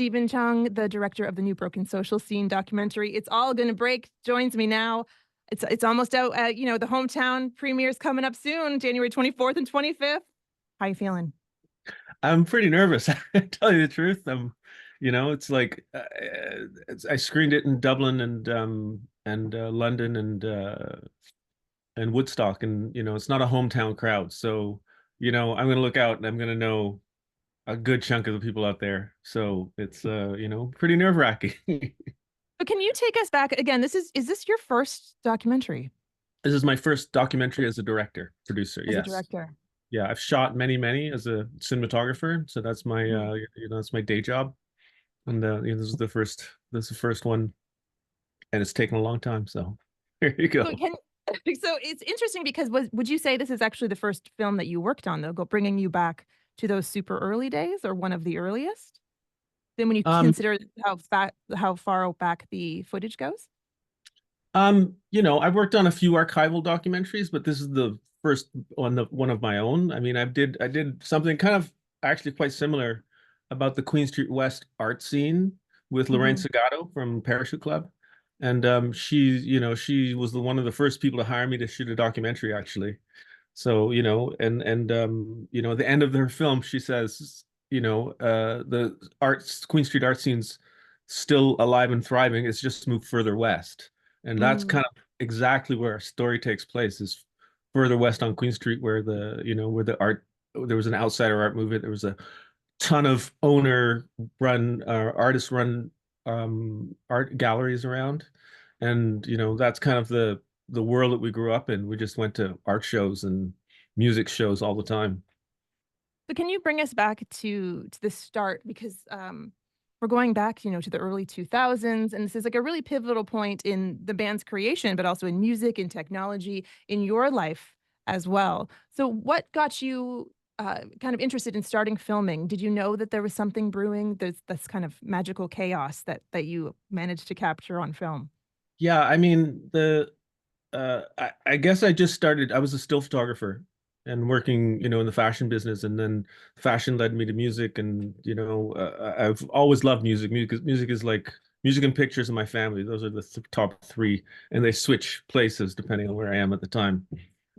Stephen Chung, the director of the new Broken Social Scene documentary. It's All Gonna Break joins me now. It's almost out. The hometown premiere's coming up soon, January 24th and 25th. How you feeling? I'm pretty nervous. I tell you the truth. It's like I screened it in Dublin and London and Woodstock, and it's not a hometown crowd. So I'm gonna look out and I'm gonna know a good chunk of the people out there. So it's pretty nerve-wracking. But can you take us back again? Is this your first documentary This is my first documentary as a director, producer. as a Yes. director? Yeah, I've shot many as a cinematographer. So that's my Mhm. that's my day job. And this is the first one, and it's taken a long time. So here you So go. can so it's interesting because would you say this is actually the first film that you worked on, though, bringing you back to those super early days, or one of the earliest? Then when you Um, consider how far back the footage goes? I've worked on a few archival documentaries, but this is the first one of my own. I mean, I did something kind of actually quite similar about the Queen Street West art scene with Lorraine Mhm. Segato from Parachute Club. And she was one of the first people to hire me to shoot a documentary, actually. So, at the end of her film, she says, the Queen Street art scene's still alive and thriving. It's just moved further west. And that's Mm. kind of exactly where our story takes place, is further west on Queen Street, where there was an outsider art movement. There was a ton of owner run, artist run art galleries around. And, that's kind of the world that we grew up in. We just went to art shows and music shows all the time. So can you bring us back to the start? Because we're going back, to the early 2000s, and this is like a really pivotal point in the band's creation, but also in music and technology in your life as well. So what got you kind of interested in starting filming? Did you know that there was something brewing? There's this kind of magical chaos that you managed to capture on film. Yeah, I mean, I guess I just started, I was a still photographer and working, in the fashion business, and then fashion led me to music. And, I've always loved music. Music is like music and pictures in my family. Those are the th top three, and they switch places depending on where I am at the time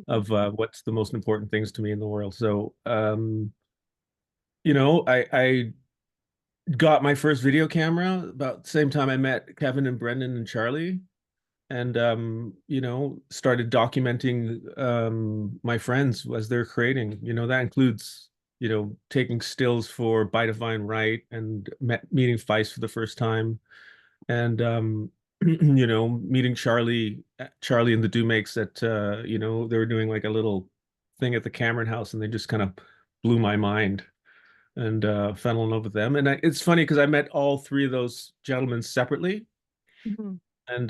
of what's the most important things to me in the world. So, I got my first video camera about the same time I met Kevin and Brendan and Charlie, and started documenting my friends as they're creating. That includes taking stills for By Divine Right, and meeting Feist for the first time, and meeting Charlie and the Dumakes at they were doing like a little thing at the Cameron House, and they just kind of blew my mind, and fell in love with them. And it's funny because I met all three of those gentlemen separately. Mhm. And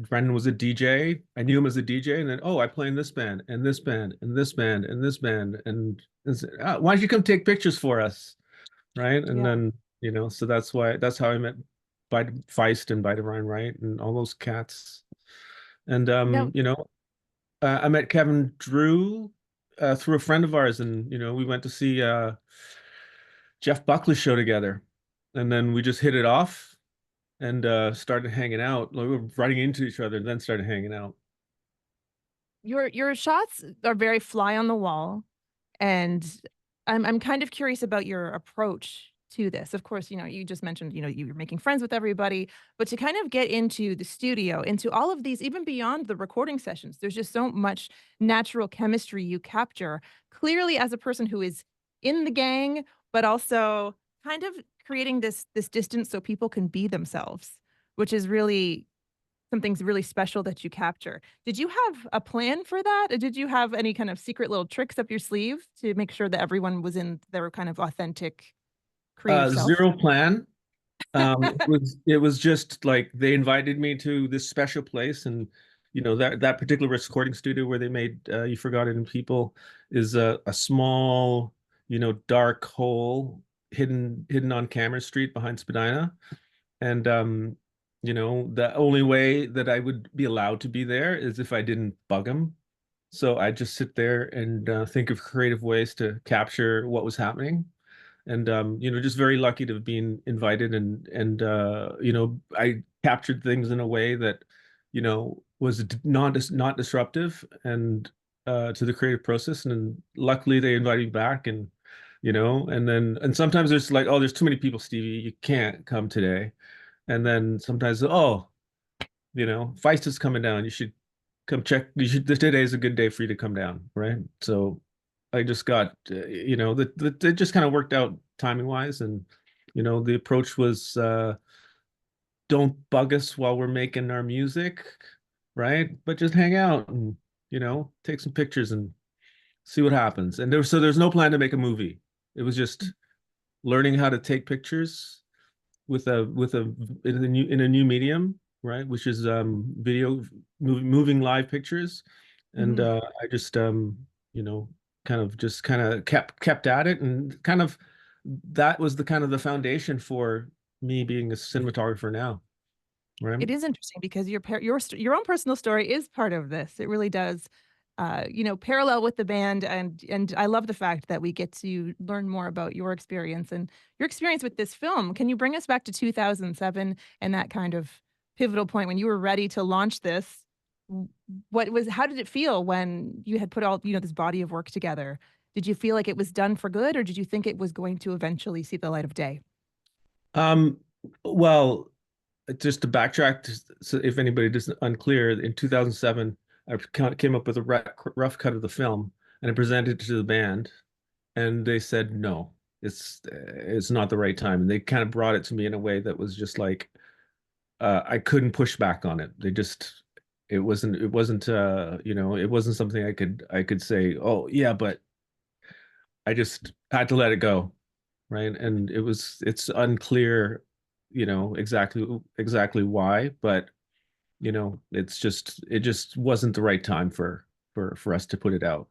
Brendan was a DJ. I knew him as a DJ, and then, oh, I play in this band and this band and this band and this band, and said, why don't you come take pictures for us, right? And Yeah. then so that's how I met by Feist and by Divine Right and all those cats. And Now, I met Kevin Drew through a friend of ours, and we went to see Jeff Buckley's show together, and then we just hit it off and started hanging out. Like, we were running into each other and then started hanging out. your shots are very fly on the wall, and I'm kind of curious about your approach to this. Of course, you just mentioned, you're making friends with everybody, but to kind of get into the studio, into all of these, even beyond the recording sessions, there's just so much natural chemistry you capture clearly as a person who is in the gang, but also kind of creating this distance so people can be themselves, which is really something's really special that you capture. Did you have a plan for that? Or did you have any kind of secret little tricks up your sleeve to make sure that everyone was in their kind of authentic creative self? Zero plan. It was just like they invited me to this special place, and that particular recording studio where they made You Forgotten People is a small, dark hole hidden on Cameron Street behind Spadina. And the only way that I would be allowed to be there is if I didn't bug them. So I just sit there and think of creative ways to capture what was happening. and just very lucky to have been invited, and I captured things in a way that was not disruptive and to the creative process, and luckily they invited me back, and sometimes there's like, oh, there's too many people, Stevie, you can't come today, and then sometimes, oh, Feist is coming down, you should come check, today is a good day for you to come down, right? So I just got, that it just kind of worked out timing wise. And, the approach was, don't bug us while we're making our music, right? But just hang out and, take some pictures and see what happens. And there's no plan to make a movie. It was just learning how to take pictures with a in a new medium, right? Which is video, moving live pictures. And Mhm. I just you know kind of kept at it, and kind of that was the kind of the foundation for me being a cinematographer now, right? It is interesting because your own personal story is part of this. It really does, parallel with the band, and I love the fact that we get to learn more about your experience and your experience with this film. Can you bring us back to 2007 and that kind of pivotal point when you were ready to launch this? How did it feel when you had put all, this body of work together? Did you feel like it was done for good, or did you think it was going to eventually see the light of day? um well, just to backtrack, so if anybody is unclear, in 2007, I came up with a rough cut of the film, and I presented it to the band, and they said no, it's not the right time, and they kind of brought it to me in a way that was just like, I couldn't push back on it. It wasn't something I could say, oh yeah, but I just had to let it go, right? And it's unclear, exactly why, but it just wasn't the right time for us to put it out.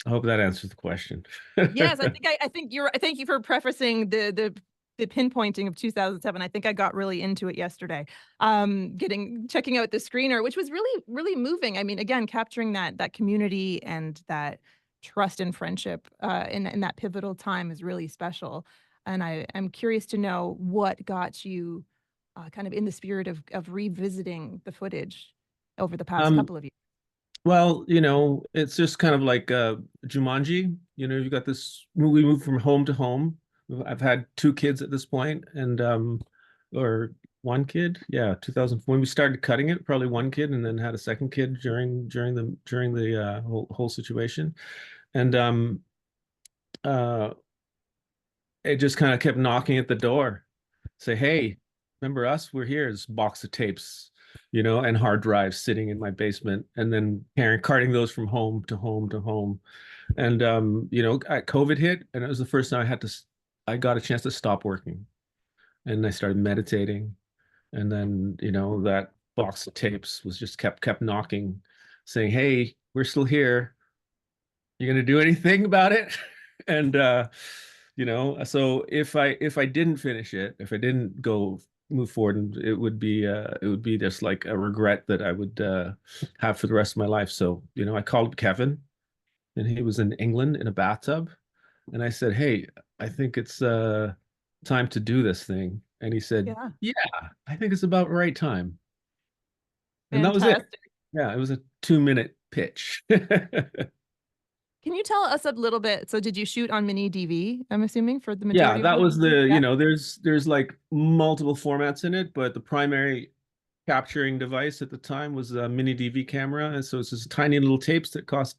I hope that answers the question. Yes, I thank you for prefacing the pinpointing of 2007. I think I got really into it yesterday. Checking out the screener, which was really really moving. I mean, again, capturing that community and that trust and friendship in that pivotal time is really special. And I'm curious to know what got you kind of in the spirit of revisiting the footage over the past um couple of years. Well, it's just kind of like Jumanji. You've got this, we move from home to home. I've had two kids at this point, and or one kid. Yeah, 2004 when we started cutting it, probably one kid, and then had a second kid during the whole situation. And uh it just kind of kept knocking at the door. Say, hey, remember us? We're here. This box of tapes, and hard drives sitting in my basement, and then carting those from home to home to home. And COVID hit, and it was the first time I got a chance to stop working, and I started meditating, and then that box of tapes was just kept knocking, saying, "Hey, we're still here. You gonna do anything about it?" And so if I didn't finish it, if I didn't go move forward, and it would be just like a regret that I would have for the rest of my life. So I called Kevin, and he was in England in a bathtub, and I said, "Hey, I think it's time to do this thing." And he said, Yeah, "Yeah, I think it's about right time." And that was it. fantastic. Yeah, it was a 2-minute pitch. Can you tell us a little bit? So did you shoot on mini DV, I'm assuming, for the Yeah, majority of that the was movie? Yeah. there's like multiple formats in it, but the primary capturing device at the time was a mini DV camera. And so it's just tiny little tapes that cost,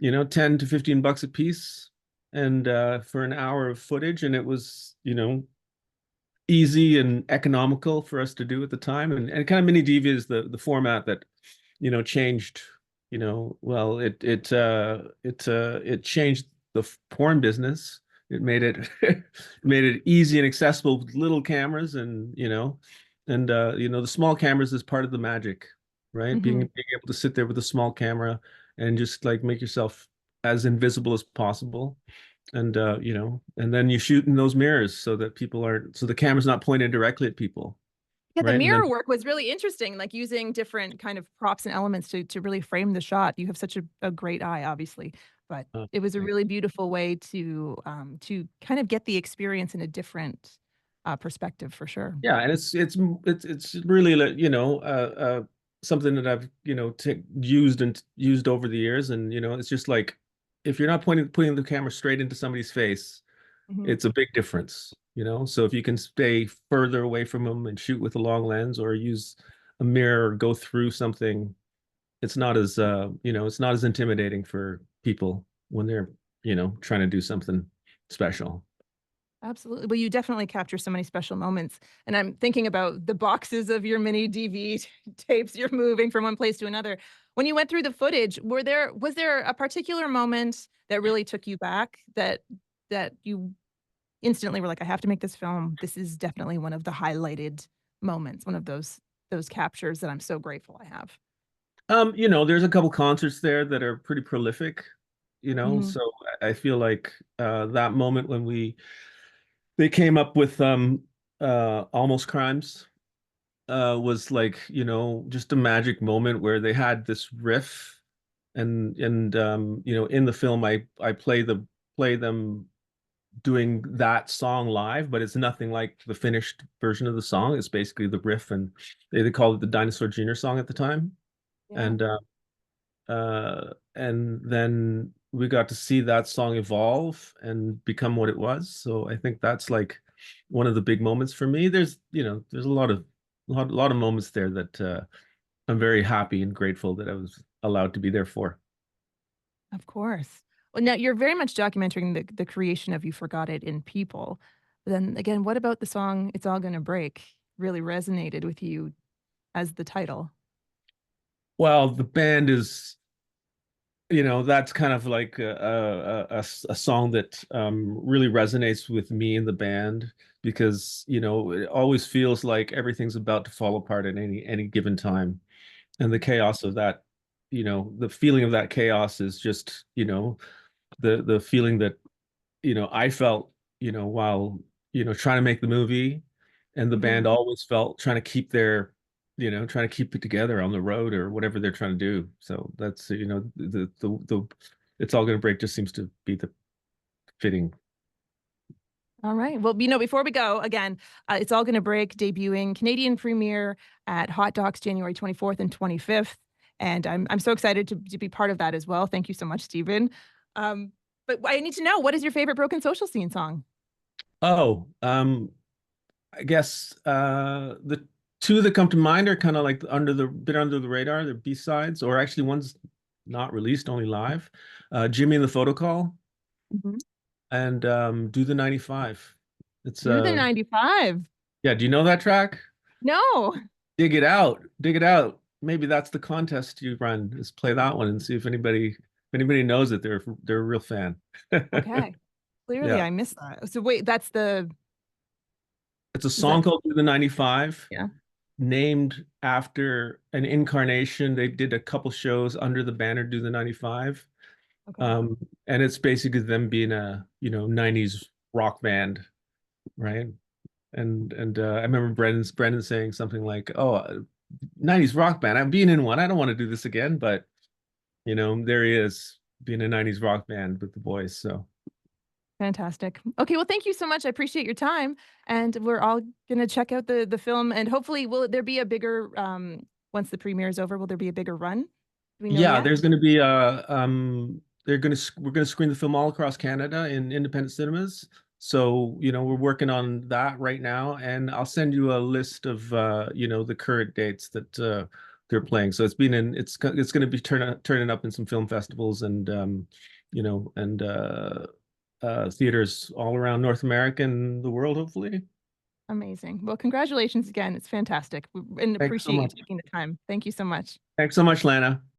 10 to 15 bucks a piece. And for an hour of footage, and it was, easy and economical for us to do at the time. And kind of mini DV is the format that, changed, well, it changed the porn business. It made it it made it easy and accessible with little cameras, and the small cameras is part of the magic, right? Being Hmm. being able to sit there with a small camera and just like make yourself as invisible as possible, and then you shoot in those mirrors so that so the camera's not pointed directly at people, Yeah, the right? And then mirror work was really interesting, like using different kind of props and elements to really frame the shot. You have such a great eye, obviously. but Oh, it was a thanks. really beautiful way to kind of get the experience in a different perspective for sure. Yeah, and it's really like, something that I've used and used over the years, and it's just like if you're not putting the camera straight into somebody's face, Mhm. it's a big difference. So if you can stay further away from them and shoot with a long lens or use a mirror or go through something, it's not as intimidating for people when they're trying to do something special. Absolutely. Well, you definitely capture so many special moments. And I'm thinking about the boxes of your mini DV tapes you're moving from one place to another. When you went through the footage, was there a particular moment that really took you back that you instantly were like, I have to make this film. This is definitely one of the highlighted moments, one of those captures that I'm so grateful I have. There's a couple concerts there that are pretty prolific, Mhm. so I feel like that moment when they came up with Almost Crimes was like, just a magic moment where they had this riff and in the film I play them doing that song live, but it's nothing like the finished version of the song. It's basically the riff, and they called it the Dinosaur Jr. song at the time. Yeah. And then we got to see that song evolve and become what it was. So I think that's like one of the big moments for me. There's a lot of moments there that I'm very happy and grateful that I was allowed to be there for. Of course. Well, now you're very much documenting the creation of You Forgot It in people. But then again, what about the song It's All Gonna Break really resonated with you as the title? Well, the band is, that's kind of like a song that really resonates with me and the band because, it always feels like everything's about to fall apart at any given time. And the chaos of that, the feeling of that chaos is just, the feeling that I felt while trying to make the movie, and the Mhm. band always felt trying to keep it together on the road or whatever they're trying to do. So that's the It's All Gonna Break just seems to be the fitting. All right. Well, before we go, again, It's All Gonna Break debuting Canadian premiere at Hot Docs January 24th and 25th. And I'm so excited to be part of that as well. Thank you so much, Stephen. Um, but I need to know, what is your favorite Broken Social Scene song? Oh, I guess the two that come to mind are kind of like under the radar. They're B-sides, or actually one's not released, only live. Jimmy and the Photo Call Mhm. and Do the 95. It's Do the 95. Yeah, do you know that track? No. Dig it out. Dig it out. Maybe that's the contest you run, is play that one and see if anybody knows it. They're a real fan. Okay. Clearly Yeah. I missed that. So wait, that's the It's a is that song called Do the 95, yeah. named after an incarnation. They did a couple shows under the banner Do the 95. Okay. Um, and it's basically them being a, 90s rock band, right? And I remember Brendan saying something like, "Oh, 90s rock band. I'm being in one. I don't want to do this again." But there he is being a 90s rock band with the boys. So Fantastic. Okay, well, thank you so much. I appreciate your time, and we're all gonna check out the film, and hopefully, will there be a bigger once the premiere is over? Will there be a bigger run? Do we know yeah, yet? there's going to be we're going to screen the film all across Canada in independent cinemas. So we're working on that right now, and I'll send you a list of the current dates that they're playing. So it's going to be turning up in some film festivals and and theaters all around North America and the world, hopefully. Amazing. Well, congratulations again. It's fantastic, and Thanks so appreciate you much. taking the time. Thank you so much. Thanks so much, Lana.